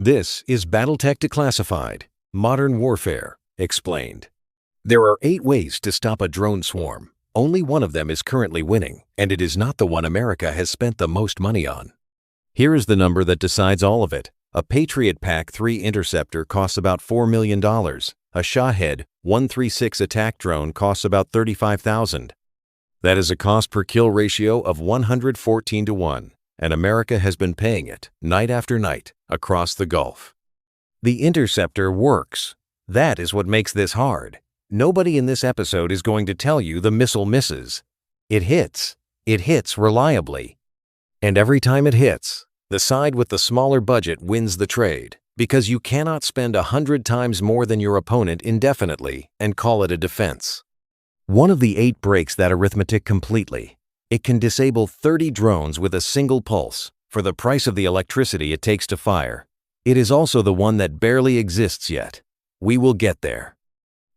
This is Battletech Declassified, Modern Warfare, Explained. There are 8 ways to stop a drone swarm. Only one of them is currently winning, and it is not the one America has spent the most money on. Here is the number that decides all of it. A Patriot PAC-3 interceptor costs about $4 million. A Shahed 136 attack drone costs about $35,000. That is a cost per kill ratio of 114 to 1, and America has been paying it night after night across the Gulf. The interceptor works. That is what makes this hard. Nobody in this episode is going to tell you the missile misses. It hits. It hits reliably. And every time it hits, the side with the smaller budget wins the trade, because you cannot spend 100 times more than your opponent indefinitely and call it a defense. One of the 8 breaks that arithmetic completely. It can disable 30 drones with a single pulse for the price of the electricity it takes to fire. It is also the one that barely exists yet. We will get there.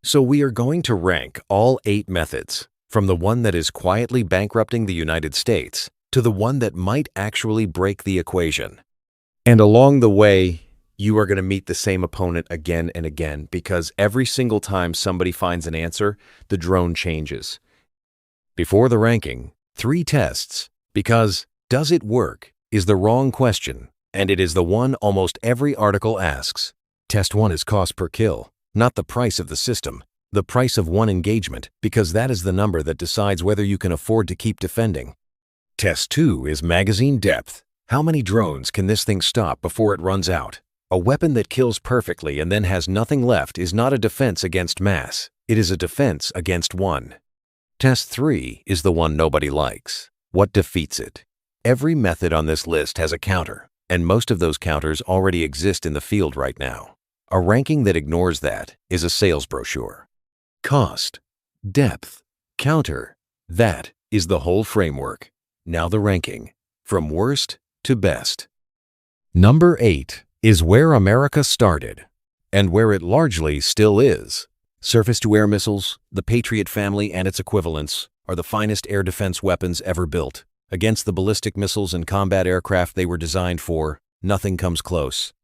So we are going to rank all 8 methods, from the one that is quietly bankrupting the United States to the one that might actually break the equation. And along the way, you are going to meet the same opponent again and again, because every single time somebody finds an answer, the drone changes. Before the ranking, 3 tests, because does it work is the wrong question, and it is the one almost every article asks. Test 1 is cost per kill, not the price of the system, the price of one engagement, because that is the number that decides whether you can afford to keep defending. Test 2 is magazine depth. How many drones can this thing stop before it runs out? A weapon that kills perfectly and then has nothing left is not a defense against mass. It is a defense against one. Test 3 is the one nobody likes. What defeats it? Every method on this list has a counter, and most of those counters already exist in the field right now. A ranking that ignores that is a sales brochure. Cost, depth, counter. That is the whole framework. Now the ranking, from worst to best. Number 8 is where America started, and where it largely still is. Surface-to-air missiles, the Patriot family and its equivalents, are the finest air defense weapons ever built. Against the ballistic missiles and combat aircraft they were designed for, nothing comes close.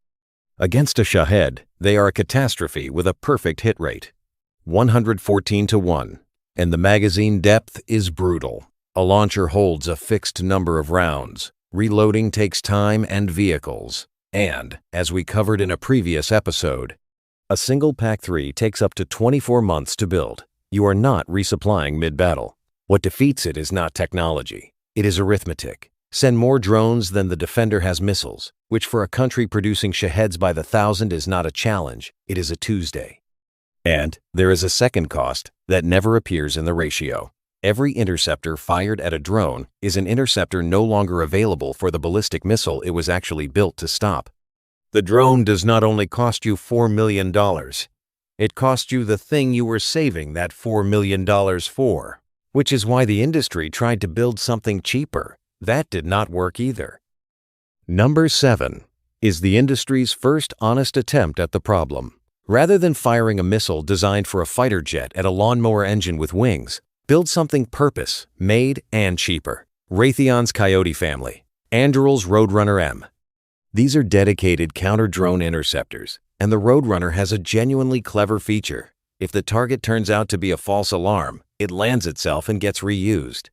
Against a Shahed, they are a catastrophe with a perfect hit rate, 114 to 1, and the magazine depth is brutal. A launcher holds a fixed number of rounds. Reloading takes time and vehicles. And, as we covered in a previous episode, a single PAC-3 takes up to 24 months to build. You are not resupplying mid-battle. What defeats it is not technology. It is arithmetic. Send more drones than the defender has missiles, which for a country producing Shaheds by the thousand is not a challenge, it is a Tuesday. And there is a second cost that never appears in the ratio. Every interceptor fired at a drone is an interceptor no longer available for the ballistic missile it was actually built to stop. The drone does not only cost you $4 million, it costs you the thing you were saving that $4 million for, which is why the industry tried to build something cheaper. That did not work either. Number 7 is the industry's first honest attempt at the problem. Rather than firing a missile designed for a fighter jet at a lawnmower engine with wings, build something purpose-made and cheaper. Raytheon's Coyote family, Anduril's Roadrunner M. These are dedicated counter-drone interceptors, and the Roadrunner has a genuinely clever feature. If the target turns out to be a false alarm, it lands itself and gets reused.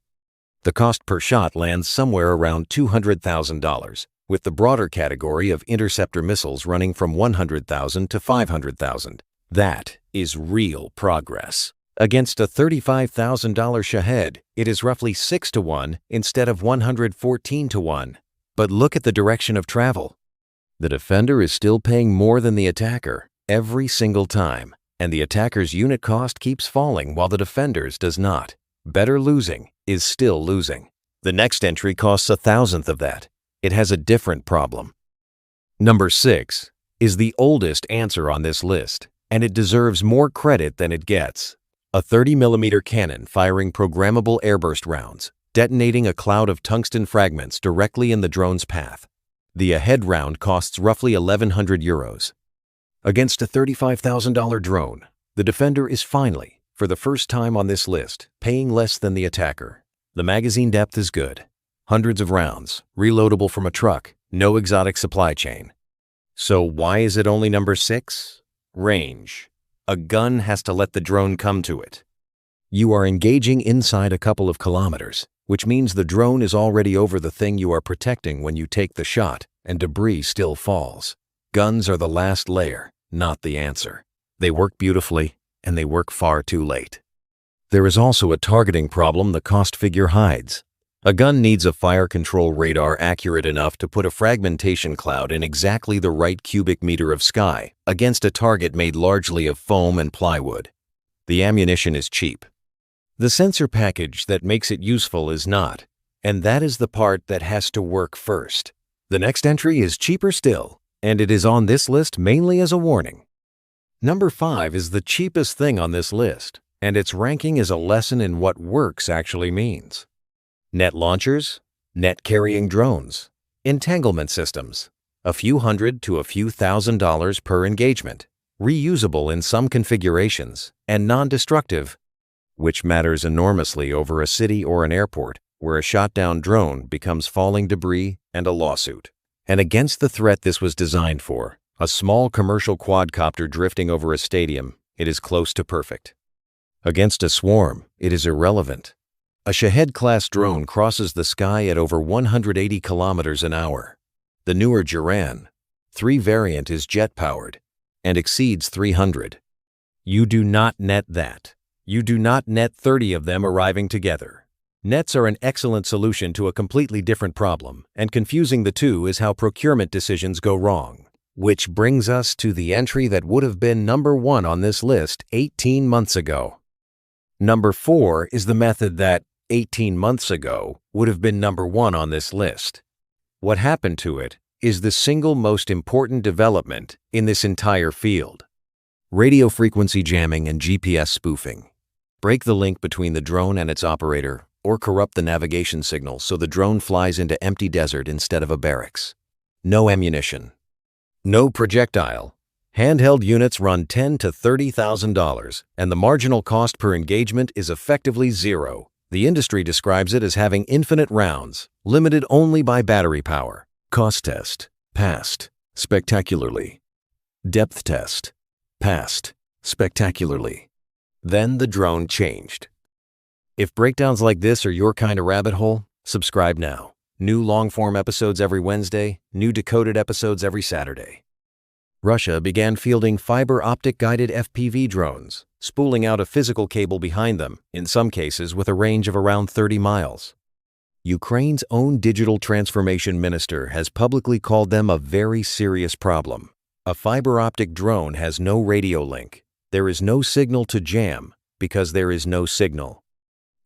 The cost per shot lands somewhere around $200,000, with the broader category of interceptor missiles running from $100,000 to $500,000. That is real progress. Against a $35,000 Shahed, it is roughly 6 to 1 instead of 114 to 1. But look at the direction of travel. The defender is still paying more than the attacker every single time, and the attacker's unit cost keeps falling while the defender's does not. Better losing is still losing. The next entry costs 1,000th of that. It has a different problem. Number 6 is the oldest answer on this list, and it deserves more credit than it gets. A 30mm cannon firing programmable airburst rounds, detonating a cloud of tungsten fragments directly in the drone's path. The ahead round costs roughly 1,100 euros. Against a $35,000 drone, the defender is finally, for the first time on this list, paying less than the attacker. The magazine depth is good. Hundreds of rounds, reloadable from a truck, no exotic supply chain. So why is it only number 6? Range. A gun has to let the drone come to it. You are engaging inside a couple of kilometers, which means the drone is already over the thing you are protecting when you take the shot, and debris still falls. Guns are the last layer, not the answer. They work beautifully, and they work far too late. There is also a targeting problem the cost figure hides. A gun needs a fire control radar accurate enough to put a fragmentation cloud in exactly the right cubic meter of sky against a target made largely of foam and plywood. The ammunition is cheap. The sensor package that makes it useful is not, and that is the part that has to work first. The next entry is cheaper still, and it is on this list mainly as a warning. Number 5 is the cheapest thing on this list, and its ranking is a lesson in what works actually means. Net launchers, net carrying drones, entanglement systems, a few hundred to a few $1,000s per engagement, reusable in some configurations, and non-destructive, which matters enormously over a city or an airport where a shot-down drone becomes falling debris and a lawsuit. And against the threat this was designed for, a small commercial quadcopter drifting over a stadium, it is close to perfect. Against a swarm, it is irrelevant. A Shahed-class drone crosses the sky at over 180 kilometers an hour. The newer Duran 3 variant is jet-powered and exceeds 300. You do not net that. You do not net 30 of them arriving together. Nets are an excellent solution to a completely different problem, and confusing the two is how procurement decisions go wrong. Which brings us to the entry that would have been number 1 on this list 18 months ago. Number 4 is the method that, 18 months ago, would have been number 1 on this list. What happened to it is the single most important development in this entire field. Radio frequency jamming and GPS spoofing. Break the link between the drone and its operator, or corrupt the navigation signal so the drone flies into empty desert instead of a barracks. No ammunition. No projectile. Handheld units run $10,000 to $30,000, and the marginal cost per engagement is effectively zero. The industry describes it as having infinite rounds, limited only by battery power. Cost test. Passed. Spectacularly. Depth test. Passed. Spectacularly. Then the drone changed. If breakdowns like this are your kind of rabbit hole, subscribe now. New long-form episodes every Wednesday, new Decoded episodes every Saturday. Russia began fielding fiber-optic guided FPV drones, spooling out a physical cable behind them, in some cases with a range of around 30 miles. Ukraine's own digital transformation minister has publicly called them a very serious problem. A fiber-optic drone has no radio link. There is no signal to jam because there is no signal.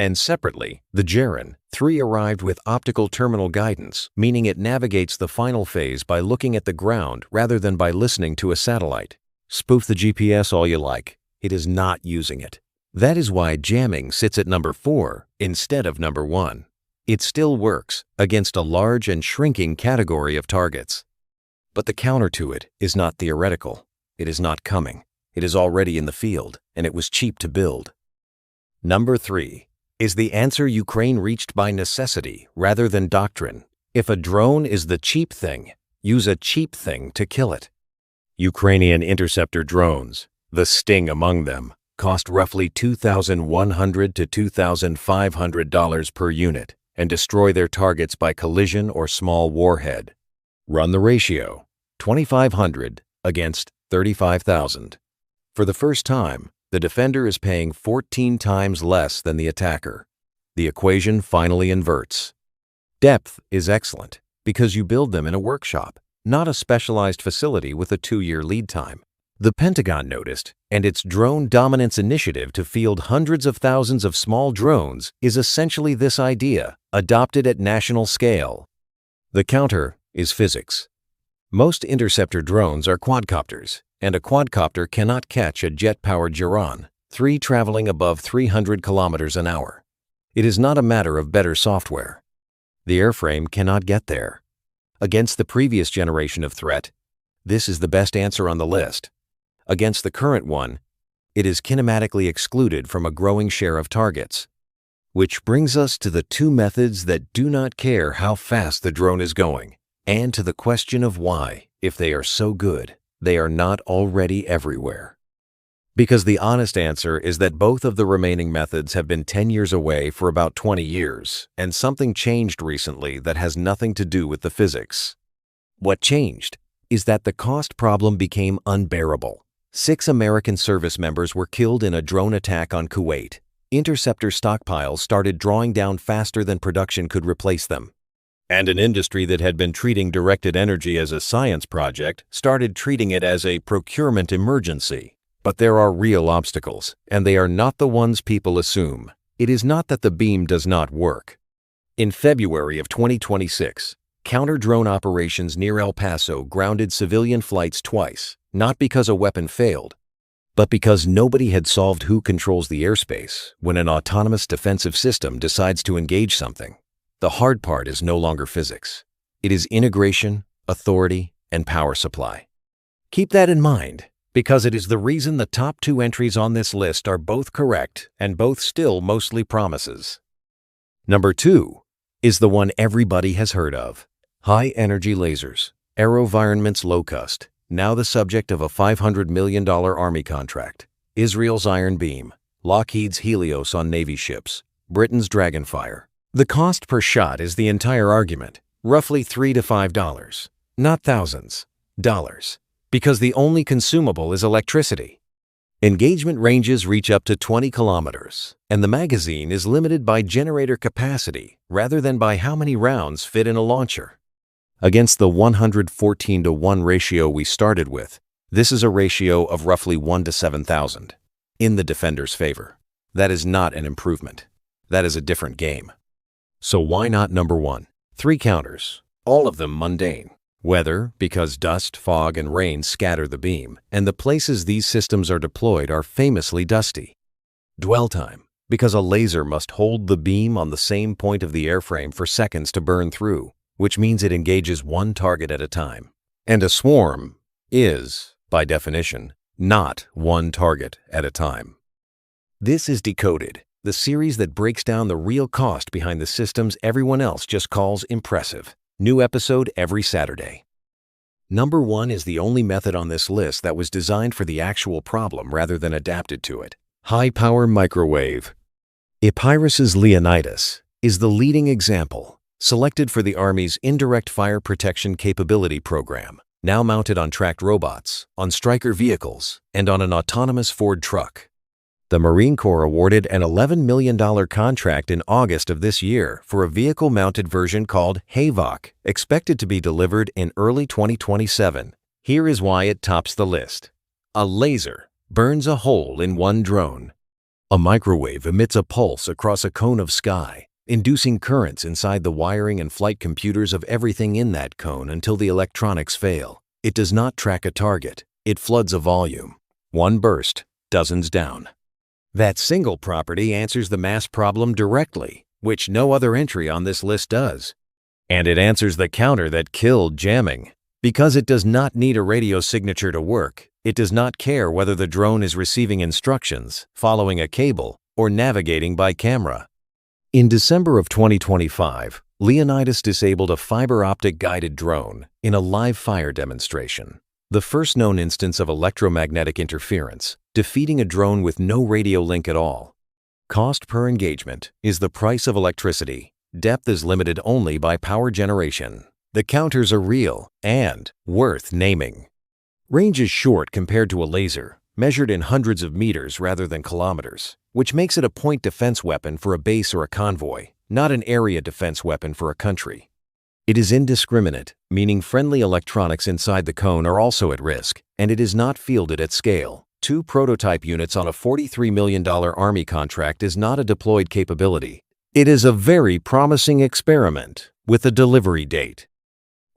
And separately, the Duran 3 arrived with optical terminal guidance, meaning it navigates the final phase by looking at the ground rather than by listening to a satellite. Spoof the GPS all you like. It is not using it. That is why jamming sits at number 4 instead of number 1. It still works against a large and shrinking category of targets. But the counter to it is not theoretical. It is not coming. It is already in the field, and it was cheap to build. Number 3. Is the answer Ukraine reached by necessity rather than doctrine. If a drone is the cheap thing, use a cheap thing to kill it. Ukrainian interceptor drones, the Sting among them, cost roughly $2,100 to $2,500 per unit and destroy their targets by collision or small warhead. Run the ratio, 2,500 against 35,000. For the first time, the defender is paying 14 times less than the attacker. The equation finally inverts. Depth is excellent because you build them in a workshop, not a specialized facility with a 2-year lead time. The Pentagon noticed, and its Drone Dominance Initiative to field hundreds of thousands of small drones is essentially this idea, adopted at national scale. The counter is physics. Most interceptor drones are quadcopters, and a quadcopter cannot catch a jet-powered Duran 3 traveling above 300 kilometers an hour. It is not a matter of better software. The airframe cannot get there. Against the previous generation of threat, this is the best answer on the list. Against the current one, it is kinematically excluded from a growing share of targets. Which brings us to the 2 methods that do not care how fast the drone is going, and to the question of why. If they are so good, they are not already everywhere. Because the honest answer is that both of the remaining methods have been 10 years away for about 20 years, and something changed recently that has nothing to do with the physics. What changed is that the cost problem became unbearable. 6 American service members were killed in a drone attack on Kuwait. Interceptor stockpiles started drawing down faster than production could replace them. And an industry that had been treating directed energy as a science project started treating it as a procurement emergency. But there are real obstacles, and they are not the ones people assume. It is not that the beam does not work. In February of 2026, counter-drone operations near El Paso grounded civilian flights twice, not because a weapon failed, but because nobody had solved who controls the airspace when an autonomous defensive system decides to engage something. The hard part is no longer physics. It is integration, authority, and power supply. Keep that in mind, because it is the reason the top 2 entries on this list are both correct and both still mostly promises. Number 2 is the one everybody has heard of. High-energy lasers. AeroVironment's low-cost, now the subject of a $500 million Army contract. Israel's Iron Beam. Lockheed's Helios on Navy ships. Britain's Dragonfire. The cost per shot is the entire argument, roughly $3 to $5, not thousands, dollars. Because the only consumable is electricity. Engagement ranges reach up to 20 kilometers, and the magazine is limited by generator capacity rather than by how many rounds fit in a launcher. Against the 114-to-1 ratio we started with, this is a ratio of roughly 1 to 7,000. In the defender's favor. That is not an improvement. That is a different game. So why not number 1? 3 counters, all of them mundane. Weather, because dust, fog, and rain scatter the beam, and the places these systems are deployed are famously dusty. Dwell time, because a laser must hold the beam on the same point of the airframe for seconds to burn through, which means it engages one target at a time. And a swarm is, by definition, not one target at a time. This is Decoded, the series that breaks down the real cost behind the systems everyone else just calls impressive. New episode every Saturday. Number 1 is the only method on this list that was designed for the actual problem rather than adapted to it. High-power microwave. Epirus's Leonidas is the leading example, selected for the Army's Indirect Fire Protection Capability Program, now mounted on tracked robots, on Stryker vehicles, and on an autonomous Ford truck. The Marine Corps awarded an $11 million contract in August of this year for a vehicle-mounted version called HAVOC, expected to be delivered in early 2027. Here is why it tops the list. A laser burns a hole in one drone. A microwave emits a pulse across a cone of sky, inducing currents inside the wiring and flight computers of everything in that cone until the electronics fail. It does not track a target. It floods a volume. One burst, dozens down. That single property answers the mass problem directly, which no other entry on this list does. And it answers the counter that killed jamming. Because it does not need a radio signature to work, it does not care whether the drone is receiving instructions, following a cable, or navigating by camera. In December of 2025, Leonidas disabled a fiber-optic guided drone in a live fire demonstration. The first known instance of electromagnetic interference, defeating a drone with no radio link at all. Cost per engagement is the price of electricity. Depth is limited only by power generation. The counters are real and worth naming. Range is short compared to a laser, measured in hundreds of meters rather than kilometers, which makes it a point defense weapon for a base or a convoy, not an area defense weapon for a country. It is indiscriminate, meaning friendly electronics inside the cone are also at risk, and it is not fielded at scale. 2 prototype units on a $43 million Army contract is not a deployed capability. It is a very promising experiment with a delivery date.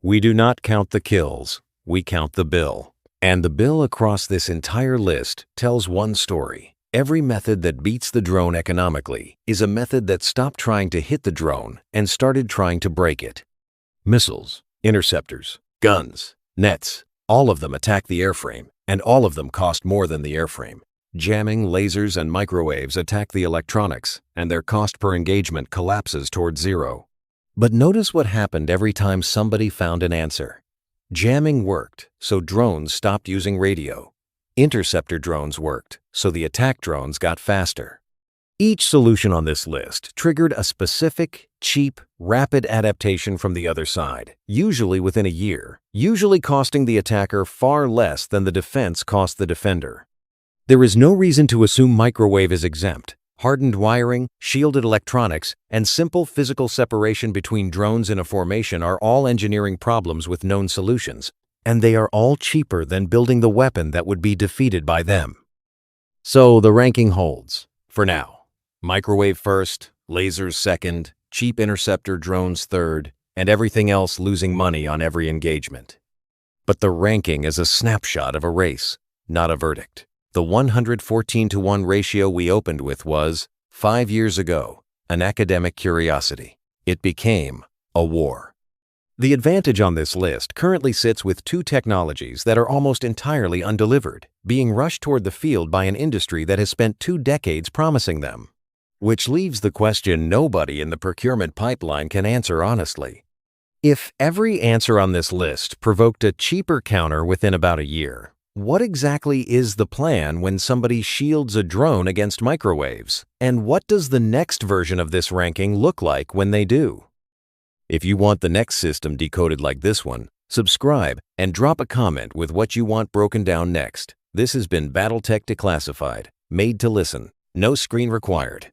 We do not count the kills, we count the bill. And the bill across this entire list tells one story. Every method that beats the drone economically is a method that stopped trying to hit the drone and started trying to break it. Missiles, interceptors, guns, nets, all of them attack the airframe, and all of them cost more than the airframe. Jamming, lasers, and microwaves attack the electronics, and their cost per engagement collapses towards zero. But notice what happened every time somebody found an answer. Jamming worked, so drones stopped using radio. Interceptor drones worked, so the attack drones got faster. Each solution on this list triggered a specific, cheap, rapid adaptation from the other side, usually within a year, usually costing the attacker far less than the defense cost the defender. There is no reason to assume microwave is exempt. Hardened wiring, shielded electronics, and simple physical separation between drones in a formation are all engineering problems with known solutions, and they are all cheaper than building the weapon that would be defeated by them. So the ranking holds, for now. Microwave first, lasers second, cheap interceptor drones third, and everything else losing money on every engagement. But the ranking is a snapshot of a race, not a verdict. The 114-to-1 ratio we opened with was, 5 years ago, an academic curiosity. It became a war. The advantage on this list currently sits with two technologies that are almost entirely undelivered, being rushed toward the field by an industry that has spent 2 decades promising them. Which leaves the question nobody in the procurement pipeline can answer honestly. If every answer on this list provoked a cheaper counter within about a year, what exactly is the plan when somebody shields a drone against microwaves? And what does the next version of this ranking look like when they do? If you want the next system decoded like this one, subscribe and drop a comment with what you want broken down next. This has been Battletech Declassified, made to listen, no screen required.